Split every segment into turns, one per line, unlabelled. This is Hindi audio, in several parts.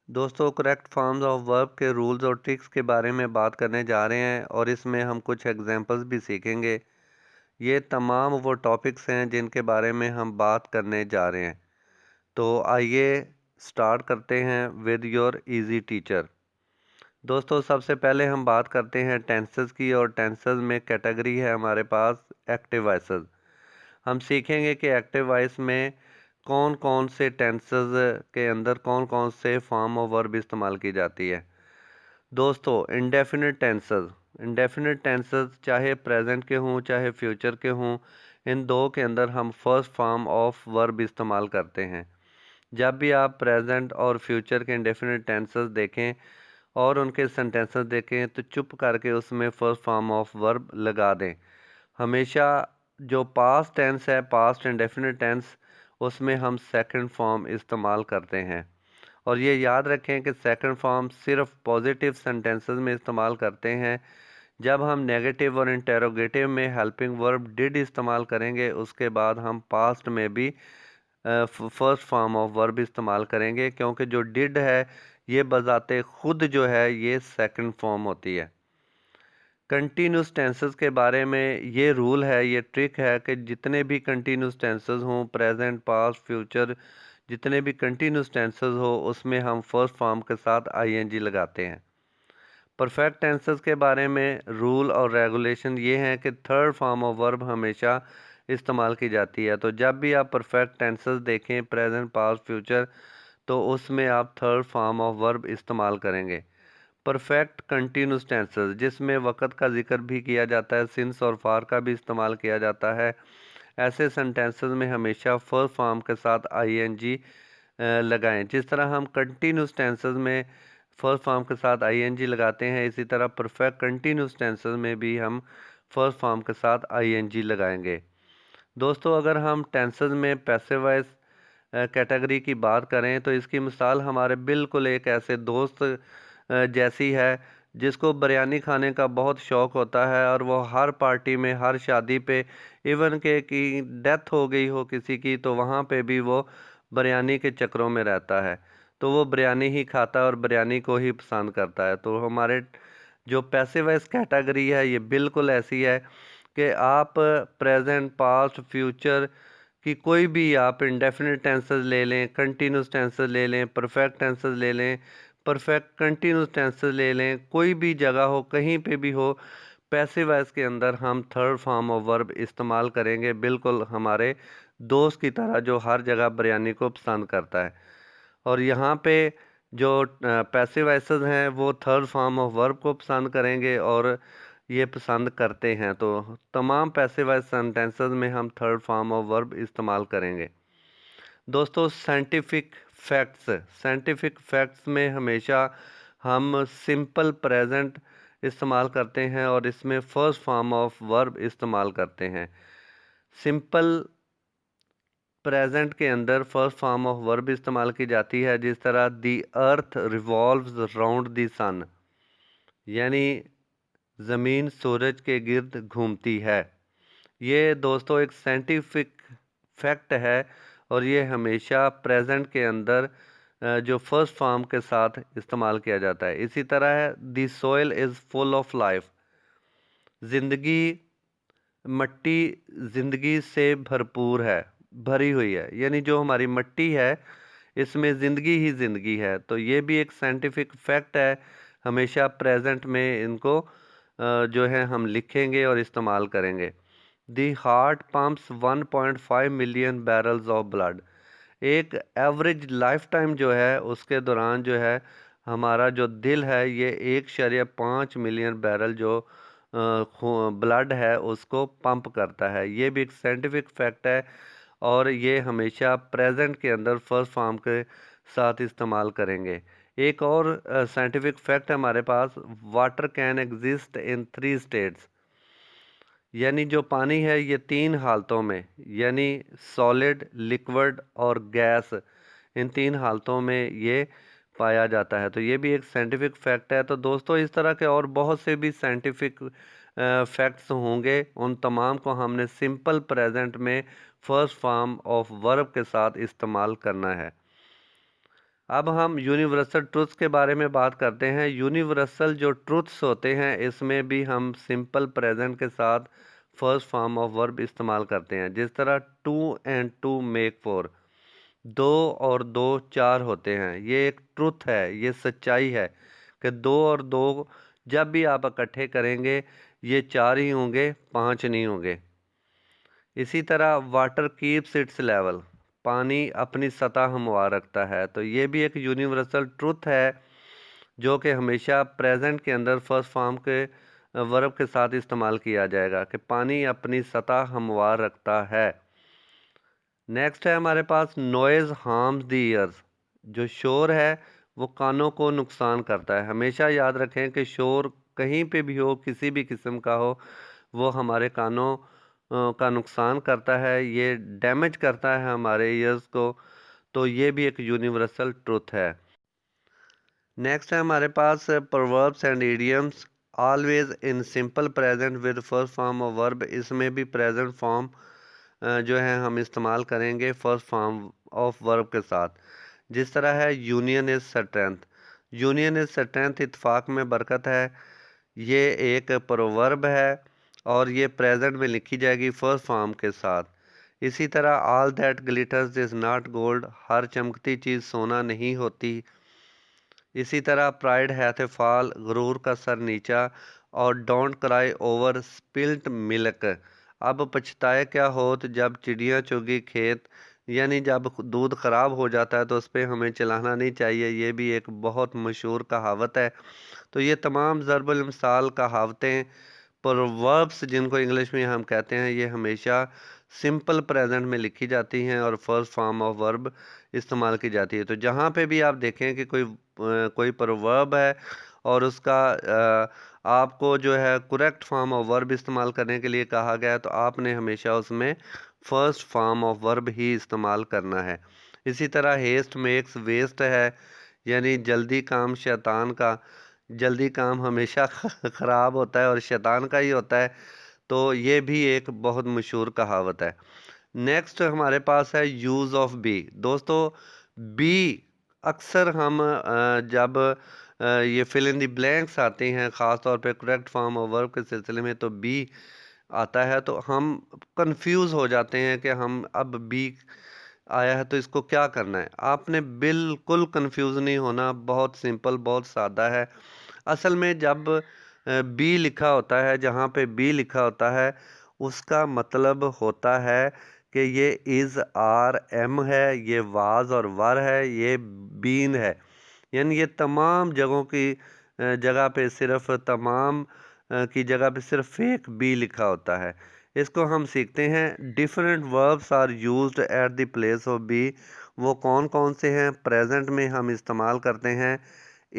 दोस्तों करेक्ट फॉर्म्स ऑफ वर्ब के रूल्स और ट्रिक्स के बारे में बात करने जा रहे हैं और इसमें हम कुछ एग्जांपल्स भी सीखेंगे। ये तमाम वो टॉपिक्स हैं जिनके बारे में हम बात करने जा रहे हैं। तो आइए स्टार्ट करते हैं विद योर इजी टीचर। दोस्तों सबसे पहले हम बात करते हैं टेंसेस की और टेंसेस में कैटेगरी है हमारे पास एक्टिव वॉइसेस। हम सीखेंगे कि एक्टिव वॉइस में कौन कौन से टेंसेस के अंदर कौन कौन से फॉर्म ऑफ वर्ब इस्तेमाल की जाती है। दोस्तों इंडेफिनिट टेंसेस चाहे प्रेजेंट के हों चाहे फ्यूचर के हों, इन दो के अंदर हम फर्स्ट फॉर्म ऑफ वर्ब इस्तेमाल करते हैं। जब भी आप प्रेजेंट और फ्यूचर के इंडेफिनिट टेंसेस देखें और उनके सेंटेंसेस देखें तो चुप करके उसमें फर्स्ट फॉर्म ऑफ वर्ब लगा दें। हमेशा जो पास्ट टेंस है, पास्ट इंडेफिनिट टेंस, उसमें हम सेकंड फॉर्म इस्तेमाल करते हैं। और ये याद रखें कि सेकंड फॉर्म सिर्फ पॉजिटिव सेंटेंसेस में इस्तेमाल करते हैं। जब हम नेगेटिव और इंटेरोगेटिव में हेल्पिंग वर्ब डिड इस्तेमाल करेंगे उसके बाद हम पास्ट में भी फर्स्ट फॉर्म ऑफ वर्ब इस्तेमाल करेंगे, क्योंकि जो डिड है ये बजाते खुद जो है ये सेकंड फॉर्म होती है। कंटिन्यूस टेंसेस के बारे में ये रूल है, ये ट्रिक है कि जितने भी कंटिन्यूस टेंसेस हों, प्रेजेंट पास्ट फ्यूचर, जितने भी कंटिन्यूस टेंसेस हो उसमें हम फर्स्ट फॉर्म के साथ आईएनजी लगाते हैं। परफेक्ट टेंसेस के बारे में रूल और रेगुलेशन ये हैं कि थर्ड फॉर्म ऑफ वर्ब हमेशा इस्तेमाल की जाती है। तो जब भी आप परफेक्ट टेंसेस देखें, प्रेजेंट पास्ट फ्यूचर, तो उसमें आप थर्ड फॉर्म ऑफ वर्ब इस्तेमाल करेंगे। परफेक्ट कंटिन्यूस टेंसेस जिसमें वक़्त का जिक्र भी किया जाता है, सिंस और फार का भी इस्तेमाल किया जाता है, ऐसे सेंटेंसेस में हमेशा फर्स्ट फॉर्म के साथ आईएनजी लगाएं। जिस तरह हम कंटिन्यूस टेंसेस में फर्स्ट फॉर्म के साथ आईएनजी लगाते हैं, इसी तरह परफेक्ट कंटिन्यूस टेंसेस में भी हम फर्स्ट फॉर्म के साथ आईएनजी लगाएंगे। दोस्तों अगर हम टेंसेस में पैसिव वॉइस कैटेगरी की बात करें तो इसकी मिसाल हमारे बिल्कुल एक ऐसे दोस्त जैसी है जिसको बिरयानी खाने का बहुत शौक़ होता है और वो हर पार्टी में, हर शादी पे, इवन के की डेथ हो गई हो किसी की तो वहाँ पे भी वो बिरयानी के चक्करों में रहता है। तो वो बिरयानी ही खाता है और बिरयानी को ही पसंद करता है। तो हमारे जो पैसिव वॉइस कैटेगरी है ये बिल्कुल ऐसी है कि आप प्रेजेंट पास्ट फ्यूचर कि कोई भी आप इंडेफिनिट टेंसेस ले लें, कंटिन्यूस टेंसेस ले लें, परफेक्ट टेंसेस ले लें, परफेक्ट कंटिन्यूस टेंसेस ले लें, कोई भी जगह हो, कहीं पे भी हो, पैसिव वॉइस के अंदर हम थर्ड फॉर्म ऑफ वर्ब इस्तेमाल करेंगे, बिल्कुल हमारे दोस्त की तरह जो हर जगह बिरयानी को पसंद करता है। और यहाँ पे जो पैसिव वॉइसेस हैं वो थर्ड फॉर्म ऑफ वर्ब को पसंद करेंगे और ये पसंद करते हैं। तो तमाम पैसिव वॉइस सेंटेंसेस में हम थर्ड फॉर्म ऑफ वर्ब इस्तेमाल करेंगे। दोस्तों साइंटिफिक फैक्ट्स में हमेशा हम सिंपल प्रेजेंट इस्तेमाल करते हैं और इसमें फर्स्ट फॉर्म ऑफ वर्ब इस्तेमाल करते हैं। सिंपल प्रेजेंट के अंदर फर्स्ट फॉर्म ऑफ वर्ब इस्तेमाल की जाती है, जिस तरह दी अर्थ रिवॉल्व्स राउंड दी सन, यानी ज़मीन सूरज के गिर्द घूमती है। ये दोस्तों एक साइंटिफिक फैक्ट है और ये हमेशा प्रेजेंट के अंदर जो फर्स्ट फॉर्म के साथ इस्तेमाल किया जाता है। इसी तरह है the soil is full of life, ज़िंदगी मट्टी ज़िंदगी से भरपूर है, भरी हुई है, यानी जो हमारी मिट्टी है इसमें ज़िंदगी ही ज़िंदगी है। तो ये भी एक साइंटिफिक फैक्ट है, हमेशा प्रेजेंट में इनको जो है हम लिखेंगे और इस्तेमाल करेंगे। The heart pumps 1.5 million barrels of blood, एक एवरेज लाइफ टाइम जो है उसके दौरान जो है हमारा जो दिल है ये 1.5 मिलियन बैरल जो ब्लड है उसको पंप करता है। ये भी एक साइंटिफिक फैक्ट है और ये हमेशा प्रेजेंट के अंदर फर्स्ट फॉर्म के साथ इस्तेमाल करेंगे। एक और साइंटिफिक फैक्ट हमारे पास, water can exist in 3 states, यानी जो पानी है ये 3 हालतों में, यानी सॉलिड, लिक्विड और गैस, इन 3 हालतों में ये पाया जाता है। तो ये भी एक साइंटिफिक फैक्ट है। तो दोस्तों इस तरह के और बहुत से भी साइंटिफिक फैक्ट्स होंगे, उन तमाम को हमने सिंपल प्रेजेंट में फर्स्ट फॉर्म ऑफ वर्ब के साथ इस्तेमाल करना है। अब हम यूनिवर्सल ट्रुथ्स के बारे में बात करते हैं। यूनिवर्सल जो ट्रुथ्स होते हैं इसमें भी हम सिंपल प्रेजेंट के साथ फर्स्ट फॉर्म ऑफ वर्ब इस्तेमाल करते हैं। जिस तरह 2 and 2 मेक 4, 2 और 2 4 होते हैं। ये एक ट्रुथ है, ये सच्चाई है कि 2 और 2 जब भी आप इकट्ठे करेंगे ये 4 ही होंगे, 5 नहीं होंगे। इसी तरह वाटर कीप्स इट्स लेवल, पानी अपनी सतह हमवार रखता है। तो ये भी एक यूनिवर्सल ट्रुथ है जो कि हमेशा प्रेजेंट के अंदर फर्स्ट फॉर्म के वर्ब के साथ इस्तेमाल किया जाएगा कि पानी अपनी सतह हमवार रखता है। नेक्स्ट है हमारे पास नॉइज़ हार्म्स द ईयर्स, जो शोर है वो कानों को नुकसान करता है। हमेशा याद रखें कि शोर कहीं पे भी हो, किसी भी किस्म का हो, वो हमारे कानों का नुकसान करता है, ये डैमेज करता है हमारे ईयर्स को। तो ये भी एक यूनिवर्सल ट्रुथ है। नेक्स्ट है हमारे पास proverbs and idioms always in simple present with first form of verb. इसमें भी प्रेजेंट फॉर्म जो है हम इस्तेमाल करेंगे फर्स्ट फॉर्म ऑफ वर्ब के साथ। जिस तरह है union is strength, union is strength इत्फाक में बरकत है, ये एक प्रोवर्ब है और ये प्रेजेंट में लिखी जाएगी फर्स्ट फॉर्म के साथ। इसी तरह all that glitters is not gold, हर चमकती चीज़ सोना नहीं होती। इसी तरह प्राइड हैथ ए फॉल, गुरूर का सर नीचा, और don't cry over spilt milk, अब पछताए क्या होत जब चिड़िया चुगी खेत, यानी जब दूध ख़राब हो जाता है तो उस पर हमें चिल्लाना नहीं चाहिए। ये भी एक बहुत मशहूर कहावत है। तो ये तमाम ज़रबुल मिसाल कहावतें, प्रोवर्ब्स जिनको इंग्लिश में हम कहते हैं, ये हमेशा सिंपल प्रेजेंट में लिखी जाती हैं और फर्स्ट फॉर्म ऑफ वर्ब इस्तेमाल की जाती है। तो जहाँ पे भी आप देखें कि कोई प्रोवर्ब है और उसका आपको जो है करेक्ट फॉर्म ऑफ वर्ब इस्तेमाल करने के लिए कहा गया है, तो आपने हमेशा उसमें फर्स्ट फॉर्म ऑफ वर्ब ही इस्तेमाल करना है। इसी तरह हेस्ट मेक्स वेस्ट है, यानी जल्दी काम शैतान का, जल्दी काम हमेशा ख़राब होता है और शैतान का ही होता है। तो ये भी एक बहुत मशहूर कहावत है। नेक्स्ट हमारे पास है यूज़ ऑफ बी। दोस्तों बी अक्सर हम जब ये फिल इन द ब्लैंक्स आते हैं, ख़ास तौर पे करेक्ट फॉर्म ऑफ वर्ब के सिलसिले में, तो बी आता है तो हम कंफ्यूज हो जाते हैं कि हम अब बी आया है तो इसको क्या करना है। आपने बिल्कुल कंफ्यूज नहीं होना, बहुत सिंपल, बहुत सादा है। असल में जब बी लिखा होता है, जहाँ पे बी लिखा होता है उसका मतलब होता है कि ये इज़ आर एम है, ये वाज और वर है, ये बीन है। यानी ये तमाम जगहों की जगह पे सिर्फ तमाम की जगह पे सिर्फ एक बी लिखा होता है। इसको हम सीखते हैं। Different verbs are used at the place of be. वो कौन कौन से हैं? प्रेजेंट में हम इस्तेमाल करते हैं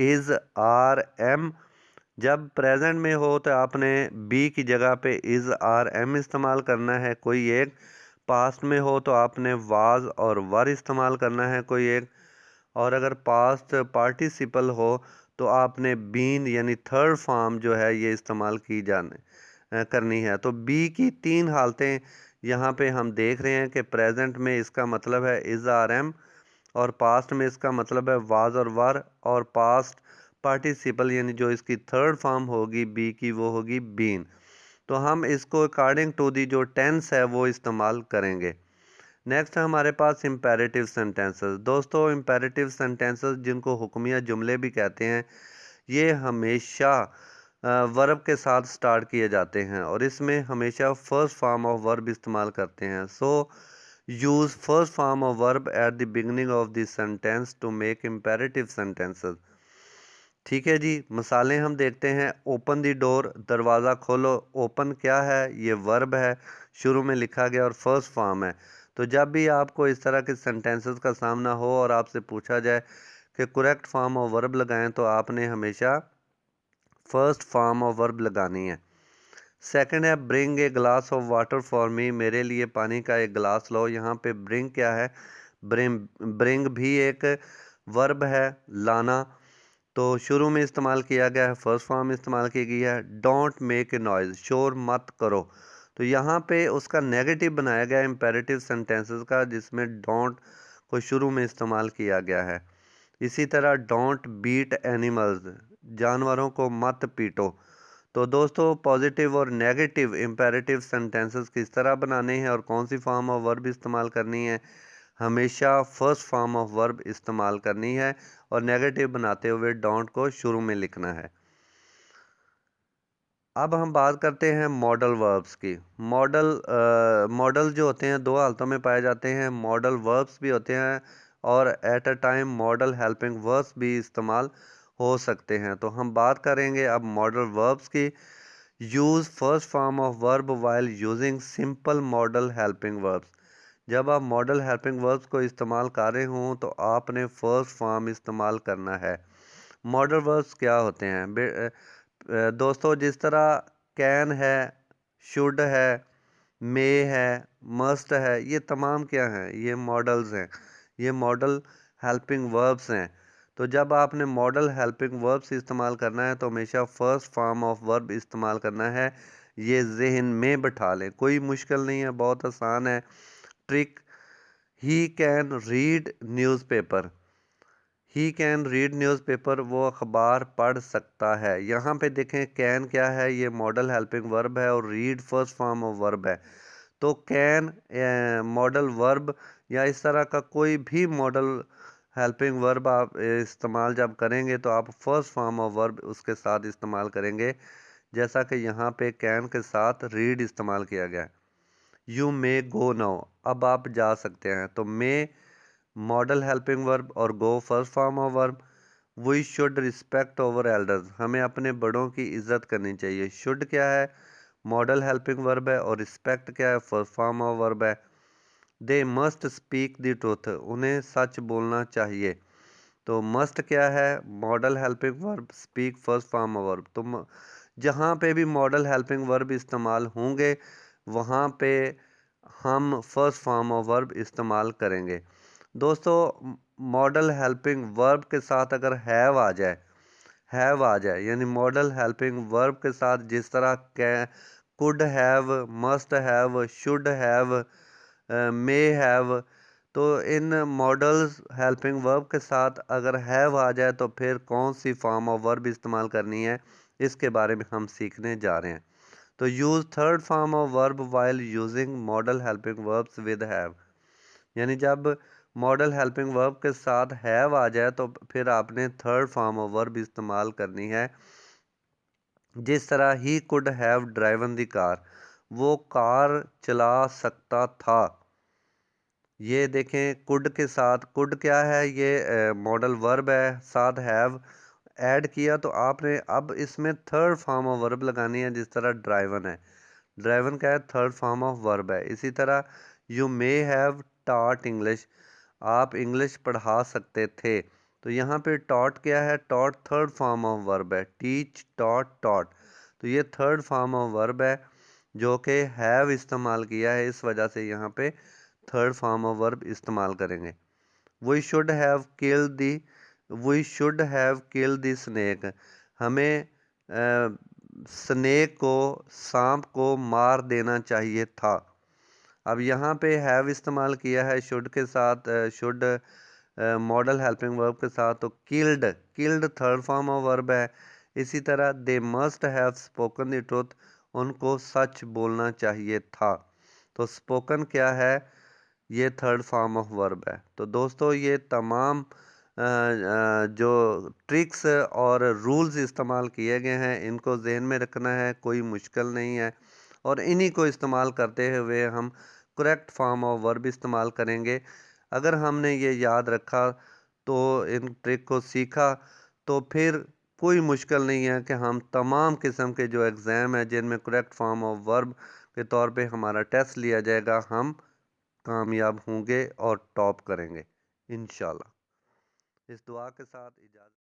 इज़ आर एम। जब प्रेजेंट में हो तो आपने बी की जगह पे इज़ आर एम इस्तेमाल करना है कोई एक। पास्ट में हो तो आपने वाज और वर इस्तेमाल करना है कोई एक। और अगर पास्ट पार्टिसिपल हो तो आपने बीन यानी थर्ड फॉर्म जो है ये इस्तेमाल की जाने करनी है। तो बी की 3 हालतें यहाँ पे हम देख रहे हैं कि प्रेजेंट में इसका मतलब है इज़ आर एम, और पास्ट में इसका मतलब है वाज और वर, और पास्ट पार्टिसिपल यानी जो इसकी थर्ड फॉर्म होगी बी की वो होगी बीन। तो हम इसको अकॉर्डिंग टू दी जो टेंस है वो इस्तेमाल करेंगे। नेक्स्ट है हमारे पास इम्पेरेटिव सेंटेंसेस। दोस्तों इम्पेरेटिव सेंटेंसेस जिनको हुक्मिया जुमले भी कहते हैं, ये हमेशा वर्ब के साथ स्टार्ट किए जाते हैं और इसमें हमेशा फर्स्ट फॉर्म ऑफ वर्ब इस्तेमाल करते हैं। So use first form of verb at the beginning of the sentence to make imperative sentences. ठीक है जी, मिसालें हम देखते हैं। ओपन द डोर, दरवाज़ा खोलो। ओपन क्या है? ये वर्ब है, शुरू में लिखा गया और फर्स्ट फॉर्म है। तो जब भी आपको इस तरह के सेंटेंसेस का सामना हो और आपसे पूछा जाए कि करेक्ट फॉर्म ऑफ वर्ब लगाएं, तो आपने हमेशा फर्स्ट फॉर्म ऑफ वर्ब लगानी है। सेकंड है bring a glass of water for me, मेरे लिए पानी का एक गिलास लो। यहाँ पे ब्रिंग क्या है? ब्रिंग भी एक वर्ब है, लाना। तो शुरू में इस्तेमाल किया गया है, फर्स्ट फॉर्म इस्तेमाल की गई है। डोंट मेक ए नॉइज़, शोर मत करो। तो यहाँ पे उसका नेगेटिव बनाया गया है इम्पेरेटिव सेंटेंसेस का, जिसमें डोंट को शुरू में इस्तेमाल किया गया है। इसी तरह डोंट बीट एनिमल्स, जानवरों को मत पीटो। तो दोस्तों पॉजिटिव और नेगेटिव इम्पेरेटिव सेंटेंसेस किस तरह बनाने हैं और कौन सी फॉर्म ऑफ वर्ब इस्तेमाल करनी है, हमेशा फर्स्ट फॉर्म ऑफ वर्ब इस्तेमाल करनी है और नेगेटिव बनाते हुए डोंट को शुरू में लिखना है। अब हम बात करते हैं मॉडल वर्ब्स की। मॉडल जो होते हैं दो हालतों में पाए जाते हैं, मॉडल वर्ब्स भी होते हैं और at a time model helping verbs भी इस्तेमाल हो सकते हैं। तो हम बात करेंगे अब मॉडल वर्ब्स की। Use first form of verb while using simple model helping verbs. जब आप मॉडल हेल्पिंग वर्ब्स को इस्तेमाल कर रहे हों तो आपने फर्स्ट फॉर्म इस्तेमाल करना है। मॉडल वर्ब्स क्या होते हैं दोस्तों, जिस तरह कैन है, शुड है, मे है, मस्ट है, ये तमाम क्या हैं, ये मॉडल्स हैं, ये मॉडल हेल्पिंग वर्ब्स हैं। तो जब आपने मॉडल हेल्पिंग वर्ब्स इस्तेमाल करना है तो हमेशा फर्स्ट फॉर्म ऑफ वर्ब इस्तेमाल करना है। ये जहन में बैठा लें, कोई मुश्किल नहीं है, बहुत आसान है trick. He can read newspaper, he can read newspaper, वो अखबार पढ़ सकता है। यहाँ पे देखें कैन क्या है, ये मॉडल हेल्पिंग वर्ब है और read first form of verb है। तो कैन मॉडल वर्ब या इस तरह का कोई भी मॉडल हेल्पिंग वर्ब आप इस्तेमाल जब करेंगे तो आप फर्स्ट फॉर्म ऑफ वर्ब उसके साथ इस्तेमाल करेंगे, जैसा कि यहाँ पे कैन के साथ रीड इस्तेमाल किया गया है। यू मे गो नाउ, अब आप जा सकते हैं। तो मे मॉडल हेल्पिंग वर्ब और go first form of verb. We should respect over elders, हमें अपने बड़ों की इज्जत करनी चाहिए। शुड क्या है, मॉडल हेल्पिंग वर्ब है और रिस्पेक्ट क्या है, फर्स्ट फॉर्म ऑफ वर्ब है। They must speak the truth, उन्हें सच बोलना चाहिए। तो मस्ट क्या है, model helping verb, speak first form of verb. तो जहाँ पे भी मॉडल हेल्पिंग वर्ब इस्तेमाल होंगे वहाँ पे हम फर्स्ट फॉर्म ऑफ वर्ब इस्तेमाल करेंगे। दोस्तों मॉडल हेल्पिंग वर्ब के साथ अगर हैव आ जाए यानी मॉडल हेल्पिंग वर्ब के साथ जिस तरह could have, must have, should have, may have, तो इन मॉडल्स हेल्पिंग वर्ब के साथ अगर हैव आ जाए तो फिर कौन सी फॉर्म ऑफ वर्ब इस्तेमाल करनी है, इसके बारे में हम सीखने जा रहे हैं। तो use third form of verb while using model helping verbs with have, यानी जब मॉडल हेल्पिंग वर्ब के साथ हैव आ जाए तो फिर आपने थर्ड फॉर्म ऑफ वर्ब इस्तेमाल करनी है। जिस तरह he could have driven the car, वो कार चला सकता था। ये देखें कुड के साथ, कुड क्या है, ये मॉडल वर्ब है, साथ हैव ऐड किया तो आपने अब इसमें थर्ड फॉर्म ऑफ वर्ब लगानी है। जिस तरह ड्राइवन है, ड्राइवन क्या है, थर्ड फॉर्म ऑफ वर्ब है। इसी तरह you may have taught English, आप इंग्लिश पढ़ा सकते थे। तो यहाँ पे टॉट क्या है, taught third form of verb है, टीच, टॉट, टॉट। तो ये थर्ड फॉर्म ऑफ वर्ब है जो कि हैव इस्तेमाल किया है, इस वजह से यहाँ पे थर्ड फॉर्म ऑफ वर्ब इस्तेमाल करेंगे। We should have kill the, we should have kill the snake, हमें स्नेक को, सांप को मार देना चाहिए था। अब यहाँ पे हैव इस्तेमाल किया है शुड के साथ, शुड मॉडल हेल्पिंग वर्ब के साथ, तो killed, killed third form of verb है। इसी तरह they must have spoken the truth, उनको सच बोलना चाहिए था। तो स्पोकन क्या है, ये थर्ड फॉर्म ऑफ वर्ब है। तो दोस्तों ये तमाम जो ट्रिक्स और रूल्स इस्तेमाल किए गए हैं इनको जहन में रखना है, कोई मुश्किल नहीं है और इन्हीं को इस्तेमाल करते हुए हम करेक्ट फॉर्म ऑफ वर्ब इस्तेमाल करेंगे। अगर हमने ये याद रखा तो इन ट्रिक को सीखा तो फिर कोई मुश्किल नहीं है कि हम तमाम किस्म के जो एग्ज़ाम है जिनमें करेक्ट फॉर्म ऑफ वर्ब के तौर पे हमारा टेस्ट लिया जाएगा, हम कामयाब होंगे और टॉप करेंगे इंशाल्लाह। इस दुआ के साथ इजाज़त।